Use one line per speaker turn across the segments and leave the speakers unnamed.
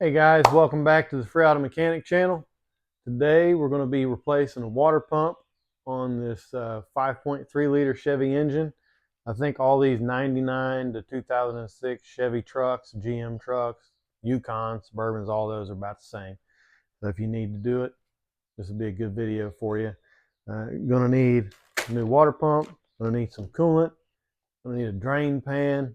Hey guys, welcome back to the Free Auto Mechanic channel. Today we're going to be replacing a water pump on this 5.3 liter Chevy engine. I think all these 99 to 2006 Chevy trucks, GM trucks, Yukons, Suburbans, all those are about the same. So if you need to do it, this will be a good video for you. You're going to need a new water pump, going to need some coolant, going to need a drain pan,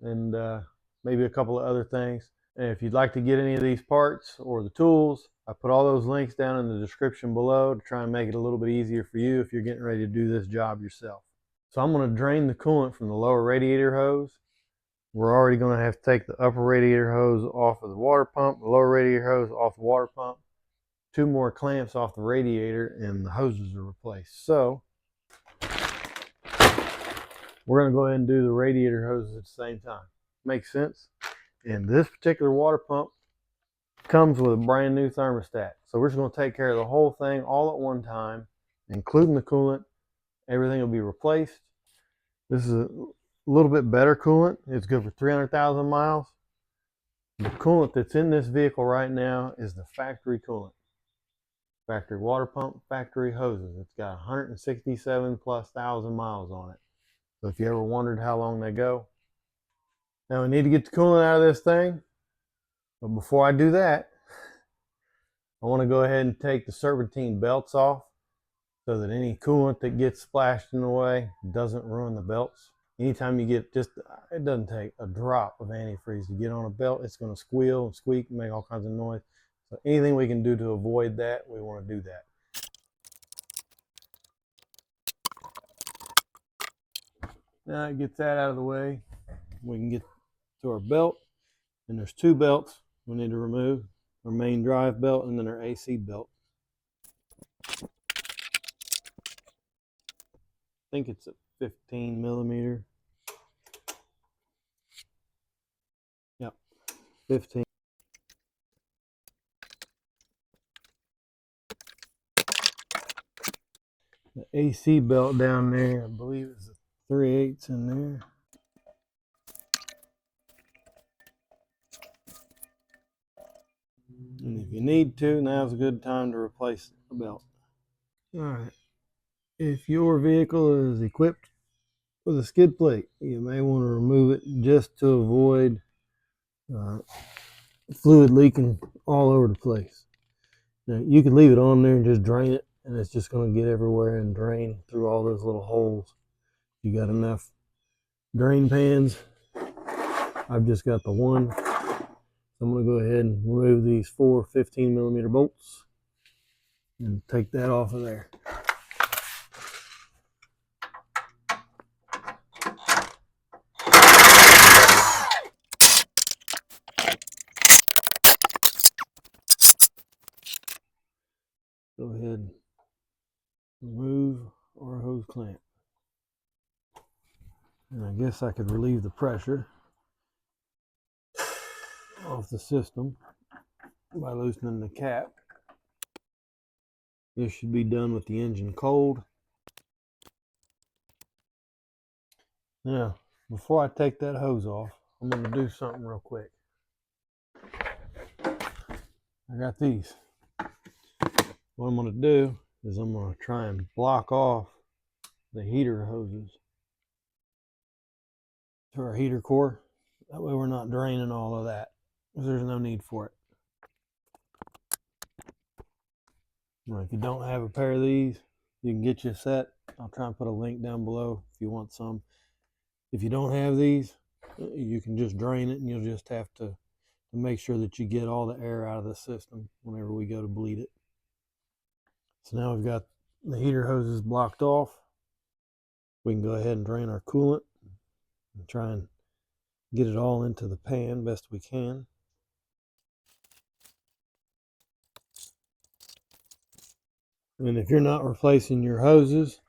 and maybe a couple of other things. And if you'd like to get any of these parts or the tools, I put all those links down in the description below to try and make it a little bit easier for you if you're getting ready to do this job yourself. So I'm going to drain the coolant from the lower radiator hose. We're already going to have to take the upper radiator hose off of the water pump, the lower radiator hose off the water pump, 2 more clamps off the radiator, and the hoses are replaced. So we're going to go ahead and do the radiator hoses at the same time. Makes sense? And this particular water pump comes with a brand new thermostat. So we're just going to take care of the whole thing all at one time, including the coolant. Everything will be replaced. This is a little bit better coolant. It's good for 300,000 miles. The coolant that's in this vehicle right now is the factory coolant. Factory water pump, factory hoses. It's got 167 plus thousand miles on it. So if you ever wondered how long they go. Now we need to get the coolant out of this thing. But before I do that, I want to go ahead and take the serpentine belts off so that any coolant that gets splashed in the way doesn't ruin the belts. Anytime you get it doesn't take a drop of antifreeze to get on a belt. It's going to squeal and squeak and make all kinds of noise. So anything we can do to avoid that, we want to do that. Now it gets that out of the way, we can get to our belt. And there's 2 belts we need to remove. Our main drive belt and then our AC belt. I think it's a 15 millimeter. Yep, 15. The AC belt down there, I believe it's a 3/8 in there. And if you need to, now's a good time to replace the belt. All right. If your vehicle is equipped with a skid plate, you may want to remove it just to avoid fluid leaking all over the place. Now, you can leave it on there and just drain it, and it's just going to get everywhere and drain through all those little holes. You got enough drain pans. I've just got the one. I'm going to go ahead and remove these 4 15 millimeter bolts and take that off of there. Go ahead and remove our hose clamp. And I guess I could relieve the pressure off the system by loosening the cap. This should be done with the engine cold. Now, before I take that hose off, I'm going to do something real quick. I got these. What I'm going to do is I'm going to try and block off the heater hoses to our heater core. That way we're not draining all of that, because there's no need for it. Now, if you don't have a pair of these, you can get you a set. I'll try and put a link down below if you want some. If you don't have these, you can just drain it, and you'll just have to make sure that you get all the air out of the system whenever we go to bleed it. So now we've got the heater hoses blocked off. We can go ahead and drain our coolant and try and get it all into the pan best we can. And if you're not replacing your hoses,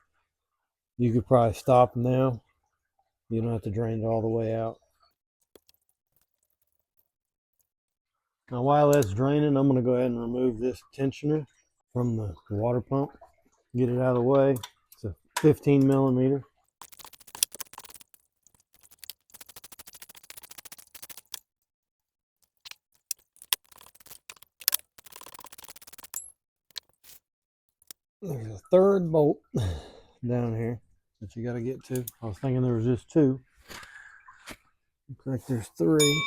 you could probably stop now. You don't have to drain it all the way out. Now while that's draining, I'm going to go ahead and remove this tensioner from the water pump. Get it out of the way. It's a 15 millimeter. There's a third bolt down here that you got to get to. I was thinking there was just two. Looks like there's three.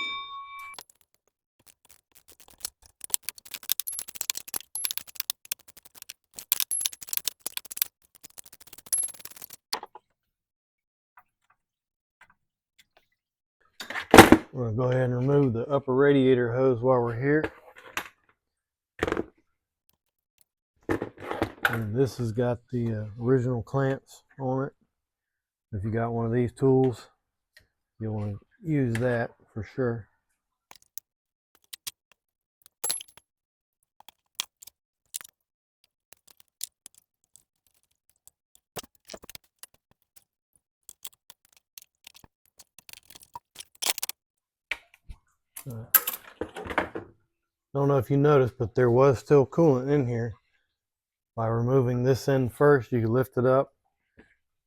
We're going to go ahead and remove the upper radiator hose while we're here. And this has got the original clamps on it. If you got one of these tools, you'll want to use that for sure. Don't know if you noticed, but there was still coolant in here. By removing this end first, you can lift it up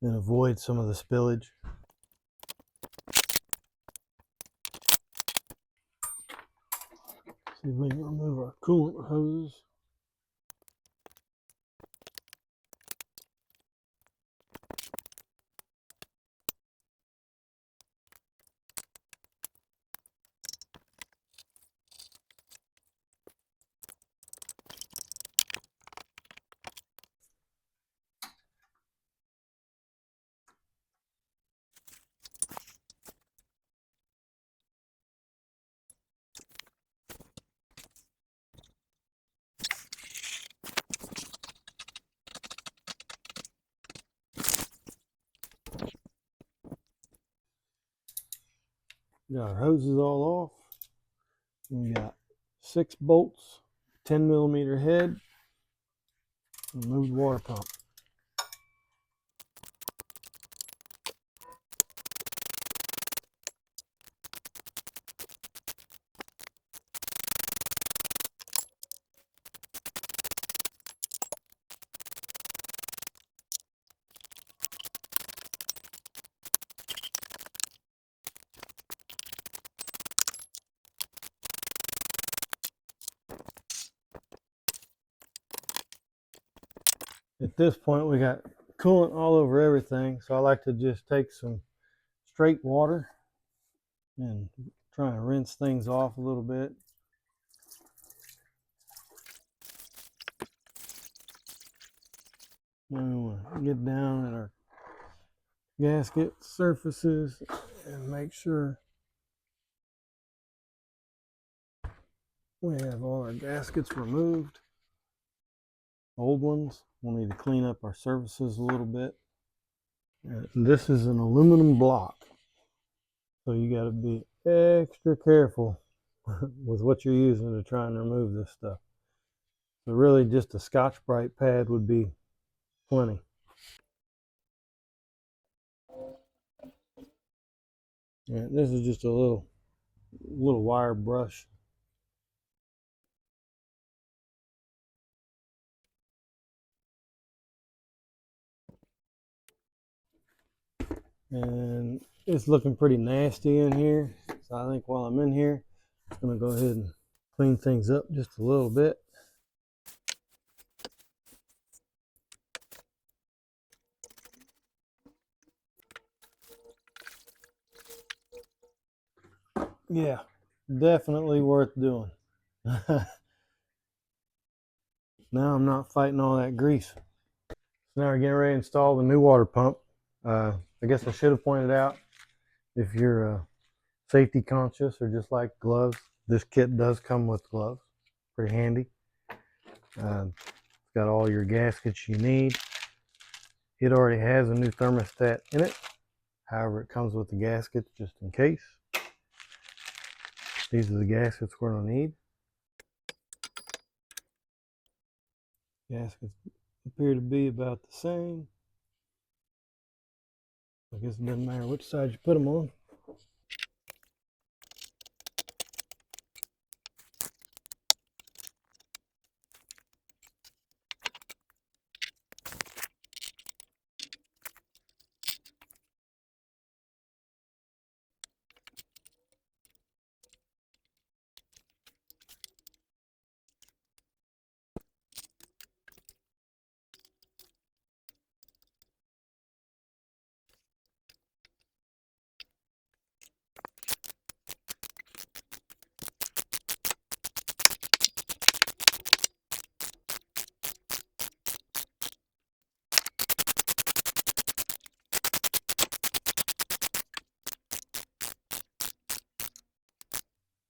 and avoid some of the spillage. See if we can remove our coolant hose. Got our hoses all off. We got 6 bolts, 10mm head, removed water pump. At this point, we got coolant all over everything, so I like to just take some straight water and try and rinse things off a little bit. And we want to get down at our gasket surfaces and make sure we have all our gaskets removed. Old ones, we'll need to clean up our surfaces a little bit. And this is an aluminum block, so you got to be extra careful with what you're using to try and remove this stuff. So really just a Scotch-Brite pad would be plenty. And this is just a little wire brush. And it's looking pretty nasty in here, so I think while I'm in here, I'm going to go ahead and clean things up just a little bit. Yeah, definitely worth doing. Now I'm not fighting all that grease. So now we're getting ready to install the new water pump. I guess I should have pointed out, if you're safety conscious or just like gloves, this kit does come with gloves. Pretty handy. It's got all your gaskets you need. It already has a new thermostat in it. However, it comes with the gaskets just in case. These are the gaskets we're going to need. Gaskets appear to be about the same. I guess it doesn't matter which side you put them on.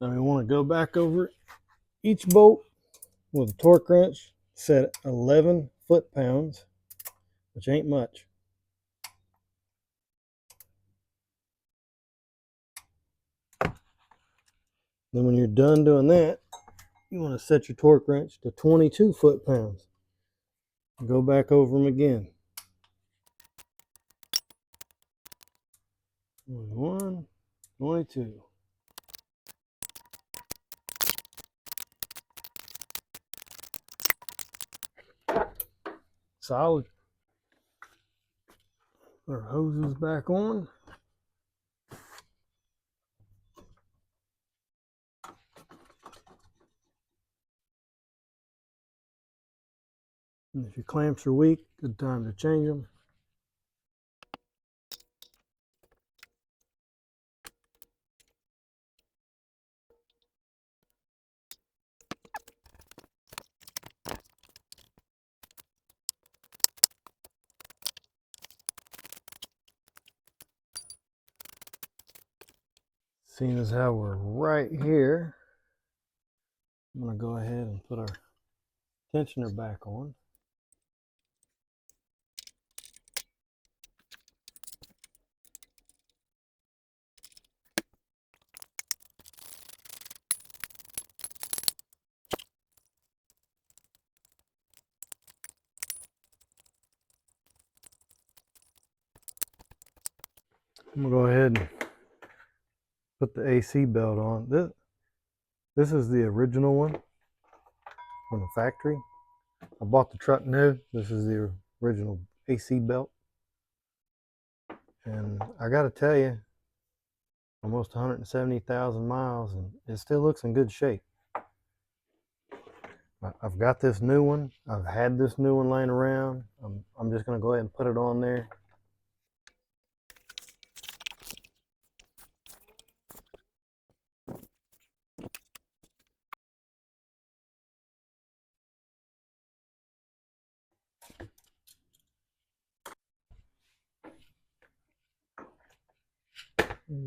Now we want to go back over each bolt with a torque wrench set at 11 foot-pounds, which ain't much. Then when you're done doing that, you want to set your torque wrench to 22 foot-pounds. Go back over them again. 21, 22. Solid. Put our hoses back on. And if your clamps are weak, good time to change them. Seeing as how we're right here, I'm going to go ahead and put our tensioner back on. I'm going to go ahead and put the AC belt on. This is the original one from the factory. I bought the truck new. This is the original AC belt. And I got to tell you, almost 170,000 miles, and it still looks in good shape. I've got this new one. I've had this new one laying around. I'm just going to go ahead and put it on there.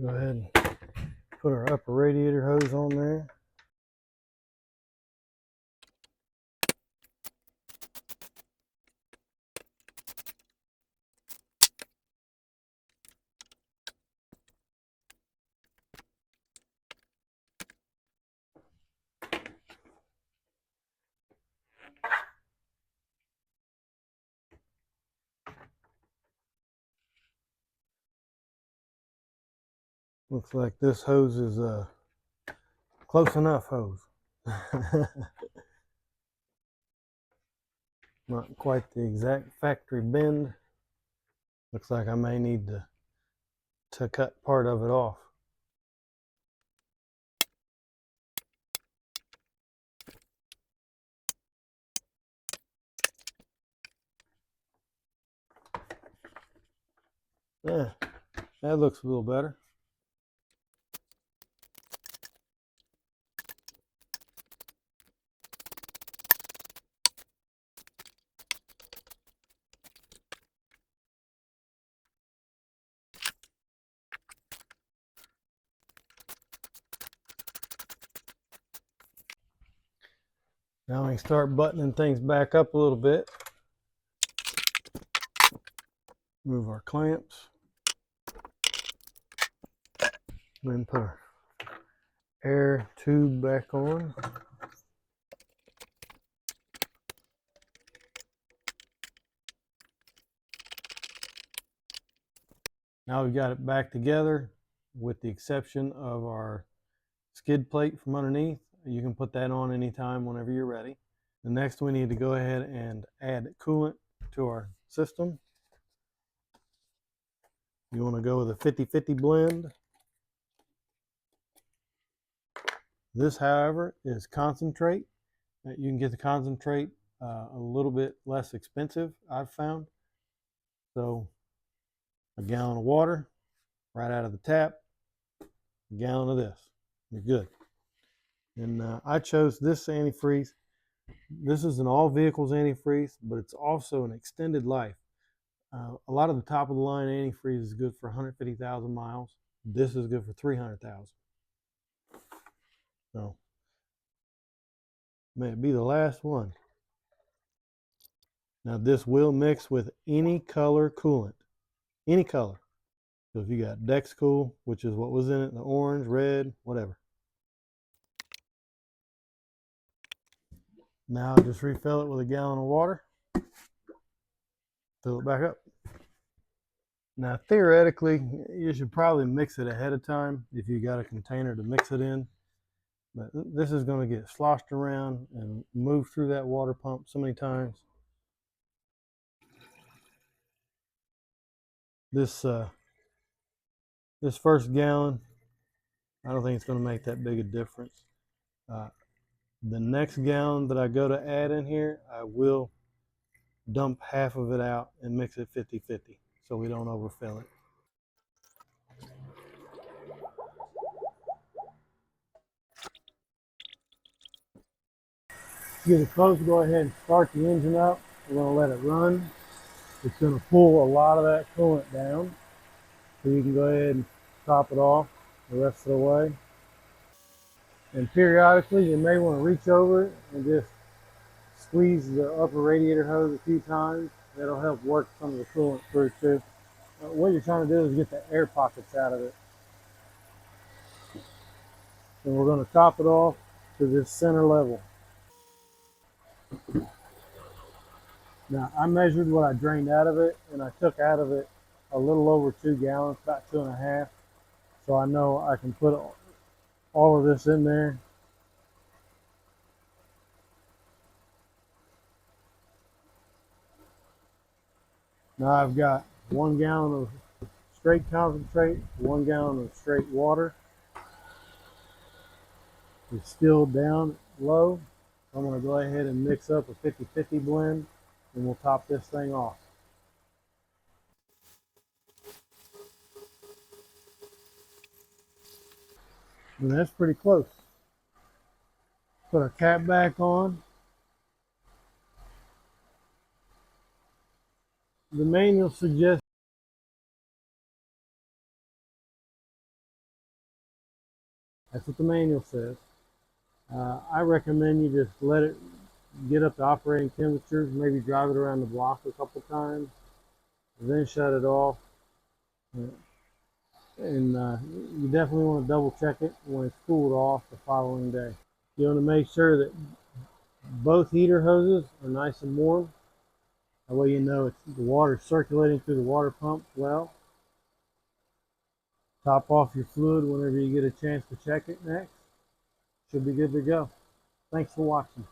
Go ahead and put our upper radiator hose on there. Looks like this hose is close enough hose. Not quite the exact factory bend. Looks like I may need to cut part of it off. Yeah, that looks a little better. Now we can start buttoning things back up a little bit. Move our clamps. Then put our air tube back on. Now we've got it back together, with the exception of our skid plate from underneath. You can put that on anytime whenever you're ready. The next we need to go ahead and add coolant to our system. You want to go with a 50-50 blend. This, however, is concentrate. You can get the concentrate a little bit less expensive, I've found. So a gallon of water right out of the tap, a gallon of this. You're good. And I chose this antifreeze. This is an all vehicles antifreeze, but it's also an extended life. A lot of the top of the line antifreeze is good for 150,000 miles. This is good for 300,000. So, may it be the last one. Now this will mix with any color coolant, any color. So if you got Dex Cool, which is what was in it, the orange, red, whatever. Now just refill it with a gallon of water. Fill it back up. Now theoretically, you should probably mix it ahead of time if you got a container to mix it in. But this is going to get sloshed around and move through that water pump so many times. This this first gallon, I don't think it's going to make that big a difference. The next gallon that I go to add in here, I will dump half of it out and mix it 50-50 so we don't overfill it. Get it close, go ahead and start the engine up. We're going to let it run. It's going to pull a lot of that coolant down. So you can go ahead and top it off the rest of the way. And periodically you may want to reach over it and just squeeze the upper radiator hose a few times. That'll help work some of the coolant through too. What you're trying to do is get the air pockets out of it. And we're going to top it off to this center level. Now I measured what I drained out of it, and I took out of it a little over 2 gallons, about 2.5. So I know I can put all of this in there. Now I've got 1 gallon of straight concentrate, 1 gallon of straight water. It's still down low. I'm going to go ahead and mix up a 50-50 blend, and we'll top this thing off. And that's pretty close. Put our cap back on. The manual suggests that's what the manual says. I recommend you just let it get up to operating temperatures, maybe drive it around the block a couple times, then shut it off. And you definitely want to double check it when it's cooled off the following day. You want to make sure that both heater hoses are nice and warm. That way you know the water is circulating through the water pump well. Top off your fluid whenever you get a chance to check it next. Should be good to go. Thanks for watching.